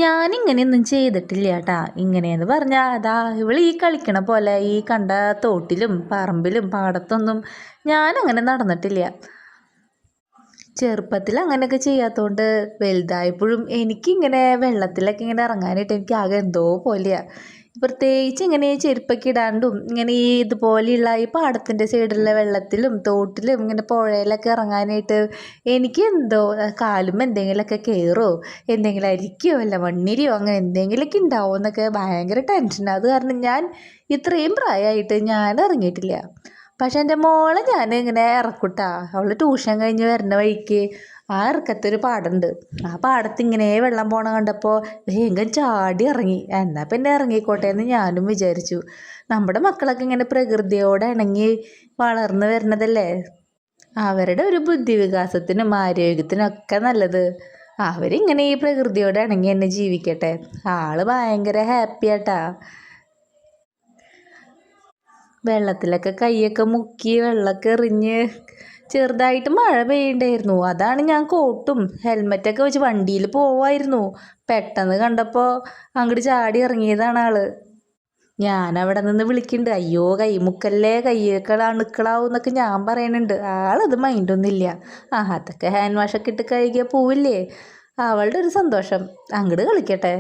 ഞാനിങ്ങനെയൊന്നും ചെയ്തിട്ടില്ല കേട്ടാ. ഇങ്ങനെയെന്ന് പറഞ്ഞാൽ അതാ ഇവൾ ഈ കളിക്കണ പോലെ ഈ കണ്ട തോട്ടിലും പറമ്പിലും പാടത്തൊന്നും ഞാനങ്ങനെ നടന്നിട്ടില്ല. ചെറുപ്പത്തിൽ അങ്ങനെയൊക്കെ ചെയ്യാത്തതുകൊണ്ട് വലുതായപ്പോഴും എനിക്കിങ്ങനെ വെള്ളത്തിലൊക്കെ ഇങ്ങനെ ഇറങ്ങാനായിട്ട് എനിക്ക് ആകെ എന്തോ പോലെയാണ്. പ്രത്യേകിച്ച് ഇങ്ങനെ ഈ ചെരുപ്പൊക്കെ ഇടാണ്ടും ഇങ്ങനെ ഈ ഇതുപോലെയുള്ള ഈ പാടത്തിൻ്റെ സൈഡിലുള്ള വെള്ളത്തിലും തോട്ടിലും ഇങ്ങനെ പുഴയിലൊക്കെ ഇറങ്ങാനായിട്ട് എനിക്ക് എന്തോ കാലും എന്തെങ്കിലുമൊക്കെ കയറോ എന്തെങ്കിലും അരിക്കോ അല്ല മണ്ണിരിയോ അങ്ങനെ എന്തെങ്കിലുമൊക്കെ ഉണ്ടാവുമോ എന്നൊക്കെ ഭയങ്കര ടെൻഷനാണ്. അത് കാരണം ഞാൻ ഇത്രയും പ്രായമായിട്ട് ഞാൻ ഇറങ്ങിയിട്ടില്ല. പക്ഷെ എൻ്റെ മോളെ ഞാൻ ഇങ്ങനെ ഇറക്കൂട്ടാ. അവൾ ട്യൂഷൻ കഴിഞ്ഞ് വരുന്ന വഴിക്ക് ആ ഇറക്കത്തൊരു പാടമുണ്ട്. ആ പാടത്ത് ഇങ്ങനെ വെള്ളം പോണ കണ്ടപ്പോൾ വേഗം ചാടി ഇറങ്ങി. എന്നാൽ പിന്നെ ഇറങ്ങിക്കോട്ടെ എന്ന് ഞാനും വിചാരിച്ചു. നമ്മുടെ മക്കളൊക്കെ ഇങ്ങനെ പ്രകൃതിയോട് ഇണങ്ങി വളർന്നു വരുന്നതല്ലേ. അവരുടെ ഒരു ബുദ്ധി വികാസത്തിനും ആരോഗ്യത്തിനും ഒക്കെ നല്ലത്. അവരിങ്ങനെ ഈ പ്രകൃതിയോട് ഇണങ്ങി തന്നെ ജീവിക്കട്ടെ. ആള് ഭയങ്കര ഹാപ്പിയാട്ടാ. വെള്ളത്തിലൊക്കെ കൈയൊക്കെ മുക്കി വെള്ളമൊക്കെ എറിഞ്ഞ് ചെറുതായിട്ട് മഴ പെയ്യണ്ടായിരുന്നു. അതാണ് ഞാൻ കോട്ടും ഹെൽമെറ്റൊക്കെ വെച്ച് വണ്ടിയിൽ പോവായിരുന്നു. പെട്ടെന്ന് കണ്ടപ്പോൾ അങ്ങോട്ട് ചാടി ഇറങ്ങിയതാണ് ആള്. ഞാനവിടെ നിന്ന് വിളിക്കുന്നുണ്ട്, അയ്യോ കൈമുക്കല്ലേ കൈയൊക്കെ അണുക്കളാവും എന്നൊക്കെ ഞാൻ പറയുന്നുണ്ട്. ആളത് മൈൻഡൊന്നുമില്ല. അതൊക്കെ ഹാൻഡ് വാഷൊക്കെ ഇട്ട് കഴുകിയാൽ പോവില്ലേ. അവളുടെ ഒരു സന്തോഷം. അങ്ങോട്ട് കളിക്കട്ടെ.